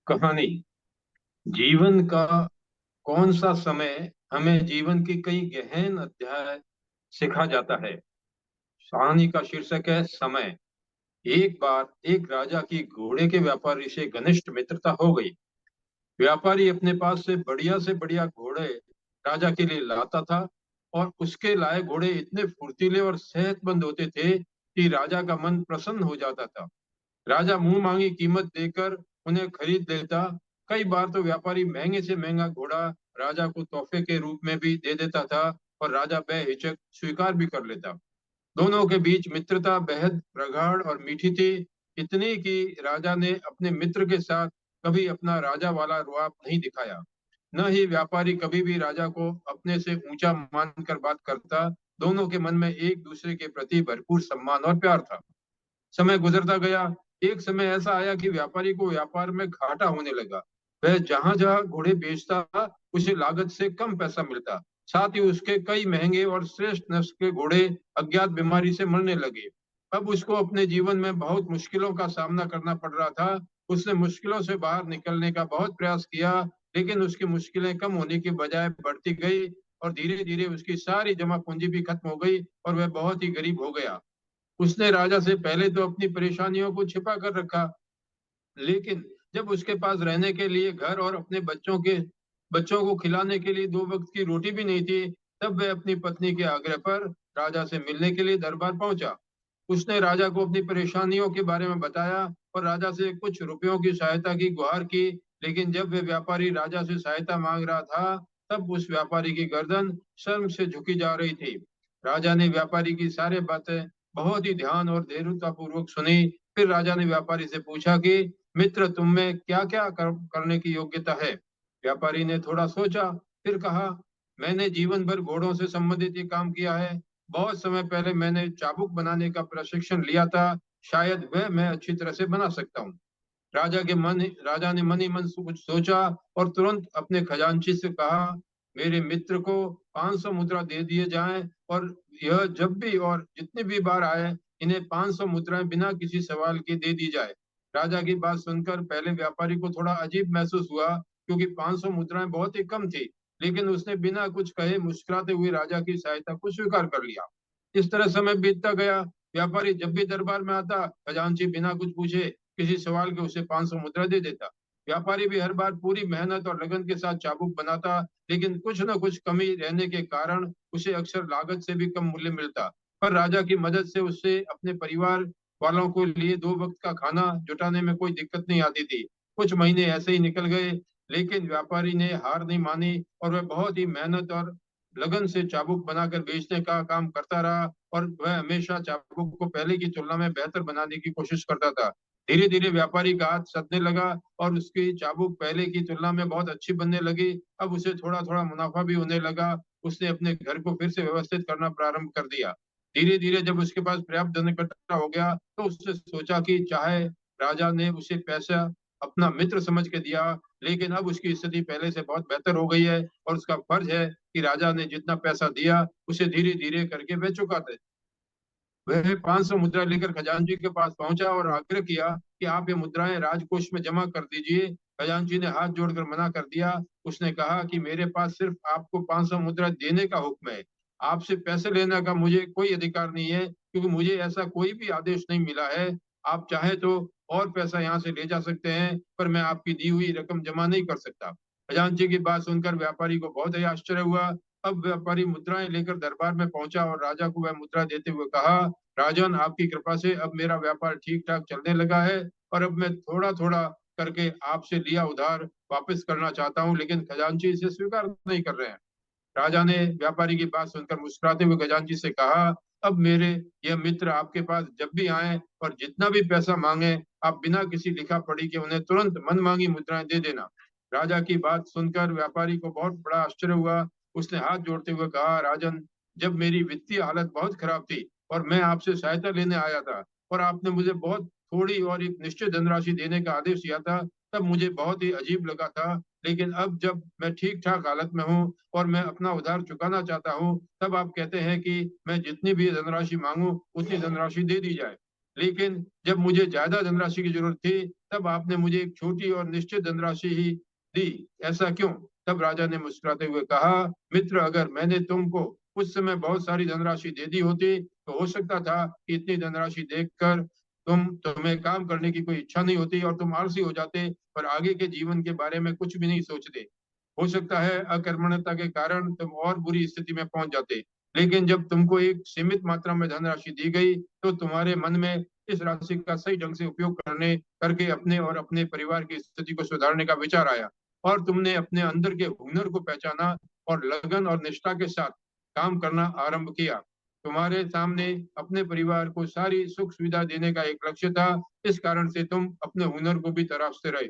कहानी। जीवन का कौन सा समय हमें जीवन की कई गहन अध्याय सिखा जाता है। कहानी का शीर्षक है समय। एक बार एक राजा की घोड़े के व्यापारी से घनिष्ठ मित्रता हो गई। व्यापारी अपने पास से बढ़िया घोड़े राजा के लिए लाता था और उसके लाए घोड़े इतने फुर्तीले और सेहतमंद होते थे कि राजा का मन प्रसन्न हो जाता था। राजा मुंह मांगी कीमत देकर उन्हें खरीद लेता। कई बार तो व्यापारी महंगे से महंगा घोड़ा राजा को तोहफे के रूप में भी दे देता था और राजा बेहिचक स्वीकार भी कर लेता। दोनों के बीच मित्रता बेहद प्रगाढ़ और मीठी थी, इतनी कि राजा ने अपने मित्र के साथ कभी अपना राजा वाला रुआब नहीं दिखाया। न ही व्यापारी कभी भी राजा को अपने से ऊंचा मानकर बात करता। दोनों के मन में एक दूसरे के प्रति भरपूर सम्मान और प्यार था। समय गुजरता गया। एक समय ऐसा आया कि व्यापारी को व्यापार में घाटा होने लगा। वह जहां जहां घोड़े बेचता उसे लागत से कम पैसा मिलता। साथ ही उसके कई महंगे और श्रेष्ठ नस्ल के घोड़े अज्ञात बीमारी से मरने लगे। अब उसको अपने जीवन में बहुत मुश्किलों का सामना करना पड़ रहा था। उसने मुश्किलों से बाहर निकलने का बहुत प्रयास किया, लेकिन उसकी मुश्किलें कम होने की बजाय बढ़ती गई और धीरे धीरे उसकी सारी जमा पूंजी भी खत्म हो गई और वह बहुत ही गरीब हो गया। उसने राजा से पहले तो अपनी परेशानियों को छिपा कर रखा, लेकिन जब उसके पास रहने के लिए घर और अपने बच्चों को खिलाने के लिए दो वक्त की रोटी भी नहीं थी, तब वह अपनी पत्नी के आग्रह पर राजा से मिलने के लिए दरबार पहुंचा। उसने राजा को अपनी परेशानियों के बारे में बताया और राजा से कुछ रुपयों की सहायता की गुहार की। लेकिन जब वह व्यापारी राजा से सहायता मांग रहा था, तब उस व्यापारी की गर्दन शर्म से झुकी जा रही थी। राजा ने व्यापारी की सारी बातें बहुत ही ध्यान और धैर्यता पूर्वक सुनी। फिर राजा ने व्यापारी से पूछा कि मित्र, तुम में क्या क्या करने की योग्यता है। व्यापारी ने थोड़ा सोचा, फिर कहा, मैंने जीवन भर घोड़ों से संबंधित ये काम किया है। बहुत समय पहले मैंने चाबुक बनाने का प्रशिक्षण लिया था। शायद वह मैं अच्छी तरह से बना सकता हूँ। राजा ने मन ही मन कुछ सोचा और तुरंत अपने खजांची से कहा, मेरे मित्र को 500 मुद्रा दे दिए जाएं और यह जब भी और जितनी भी बार आए, इन्हें 500 मुद्राएं बिना किसी सवाल के दे दी जाए। राजा की बात सुनकर पहले व्यापारी को थोड़ा अजीब महसूस हुआ, क्योंकि 500 मुद्राएं बहुत ही कम थी। लेकिन उसने बिना कुछ कहे मुस्कुराते हुए राजा की सहायता को स्वीकार कर लिया। इस तरह समय बीतता गया। व्यापारी जब भी दरबार में आता, खजांची बिना कुछ पूछे किसी सवाल के उसे 500 मुद्रा दे देता। व्यापारी भी हर बार पूरी मेहनत और लगन के साथ चाबुक बनाता, लेकिन कुछ न कुछ कमी रहने के कारण उसे अक्सर लागत से भी कम मूल्य मिलता। पर राजा की मदद से उससे अपने परिवार वालों को लिए दो वक्त का खाना जुटाने में कोई दिक्कत नहीं आती थी। कुछ महीने ऐसे ही निकल गए, लेकिन व्यापारी ने हार नहीं मानी और वह बहुत ही मेहनत और लगन से चाबुक बनाकर बेचने का काम करता रहा। और वह हमेशा चाबुक को पहले की तुलना में बेहतर बनाने की कोशिश करता था। धीरे धीरे व्यापारी का हाथ सधने लगा और उसकी चाबुक पहले की तुलना में बहुत अच्छी बनने लगी। अब उसे थोड़ा थोड़ा मुनाफा भी होने लगा। उसने अपने घर को फिर से व्यवस्थित करना प्रारंभ कर दिया। धीरे धीरे जब उसके पास पर्याप्त धन इकट्ठा हो गया, तो उसने सोचा कि चाहे राजा ने उसे पैसा अपना मित्र समझ के दिया, लेकिन अब उसकी स्थिति पहले से बहुत बेहतर हो गई है और उसका फर्ज है कि राजा ने जितना पैसा दिया उसे धीरे धीरे करके वह चुका दे। वह 500 मुद्रा लेकर खजांची के पास पहुंचा और आग्रह किया कि आप ये मुद्राएं राजकोष में जमा कर दीजिए। खजांची ने हाथ जोड़कर मना कर दिया। उसने कहा कि मेरे पास सिर्फ आपको 500 मुद्रा देने का हुक्म है। आपसे पैसे लेने का मुझे कोई अधिकार नहीं है, क्योंकि मुझे ऐसा कोई भी आदेश नहीं मिला है। आप चाहे तो और पैसा यहाँ से ले जा सकते हैं, पर मैं आपकी दी हुई रकम जमा नहीं कर सकता। खजांची की बात सुनकर व्यापारी को बहुत ही आश्चर्य हुआ। अब व्यापारी मुद्राएं लेकर दरबार में पहुंचा और राजा को वह मुद्रा देते हुए कहा, राजन, आपकी कृपा से अब मेरा व्यापार ठीक ठाक चलने लगा है और अब मैं थोड़ा थोड़ा करके आपसे लिया उधार वापस करना चाहता हूँ, लेकिन खजांची इसे स्वीकार नहीं कर रहे हैं। राजा ने व्यापारी की बात सुनकर मुस्कुराते हुए खजांची से कहा, अब मेरे यह मित्र आपके पास जब भी आए और जितना भी पैसा मांगे, आप बिना किसी लिखा पढ़ी के उन्हें तुरंत मन मांगी मुद्राएं दे देना। राजा की बात सुनकर व्यापारी को बहुत बड़ा आश्चर्य हुआ। उसने हाथ जोड़ते हुए कहा, राजन, जब मेरी वित्तीय हालत बहुत खराब थी और मैं आपसे सहायता लेने आया था और आपने मुझे बहुत थोड़ी और एक निश्चित धनराशि देने का आदेश दिया था, तब मुझे बहुत ही अजीब लगा था। लेकिन अब जब मैं ठीक ठाक हालत में हूँ और मैं अपना उधार चुकाना चाहता हूँ, तब आप कहते हैं कि मैं जितनी भी धनराशि मांगू उतनी धनराशि दे दी जाए। लेकिन जब मुझे ज्यादा धनराशि की जरूरत थी तब आपने मुझे एक छोटी और निश्चित धनराशि ही दी, ऐसा क्यों? तब राजा ने मुस्कुराते हुए कहा, मित्र, अगर मैंने तुमको उस समय बहुत सारी धनराशि दे दी होती तो हो सकता था कि इतनी धनराशि देखकर तुम्हें काम करने की कोई इच्छा नहीं होती और तुम आलसी हो जाते और आगे के जीवन के बारे में कुछ भी नहीं सोचते। हो सकता है अकर्मण्यता के कारण तुम और बुरी स्थिति में पहुंच जाते। लेकिन जब तुमको एक सीमित मात्रा में धनराशि दी गई तो तुम्हारे मन में इस राशि का सही ढंग से उपयोग करने करके अपने और अपने परिवार की स्थिति को सुधारने का विचार आया और तुमने अपने अंदर के हुनर को पहचाना और लगन और निष्ठा के साथ काम करना आरंभ किया। तुम्हारे सामने अपने परिवार को सारी सुख सुविधा देने का एक लक्ष्य था, इस कारण से तुम अपने हुनर को भी तराशते रहे।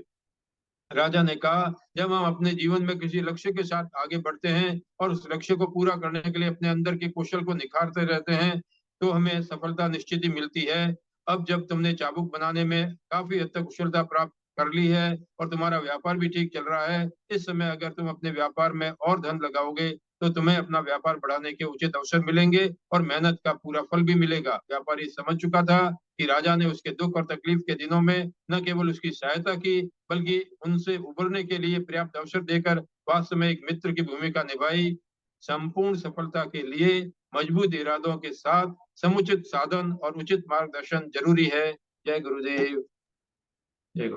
राजा ने कहा, जब हम अपने जीवन में किसी लक्ष्य के साथ आगे बढ़ते हैं और उस लक्ष्य को पूरा करने के लिए अपने अंदर के कौशल को निखारते रहते हैं तो हमें सफलता निश्चित ही मिलती है। अब जब तुमने चाबुक बनाने में काफी हद तक कुशलता प्राप्त कर ली है और तुम्हारा व्यापार भी ठीक चल रहा है, इस समय अगर तुम अपने व्यापार में और धन लगाओगे तो तुम्हें अपना व्यापार बढ़ाने के उचित अवसर मिलेंगे और मेहनत का पूरा फल भी मिलेगा। व्यापारी समझ चुका था कि राजा ने उसके दुख और तकलीफ के दिनों में न केवल उसकी सहायता की बल्कि उनसे उबरने के लिए पर्याप्त अवसर देकर वास्तव में एक मित्र की भूमिका निभाई। संपूर्ण सफलता के लिए मजबूत इरादों के साथ समुचित साधन और उचित मार्गदर्शन जरूरी है। जय गुरुदेव। जय गुरु।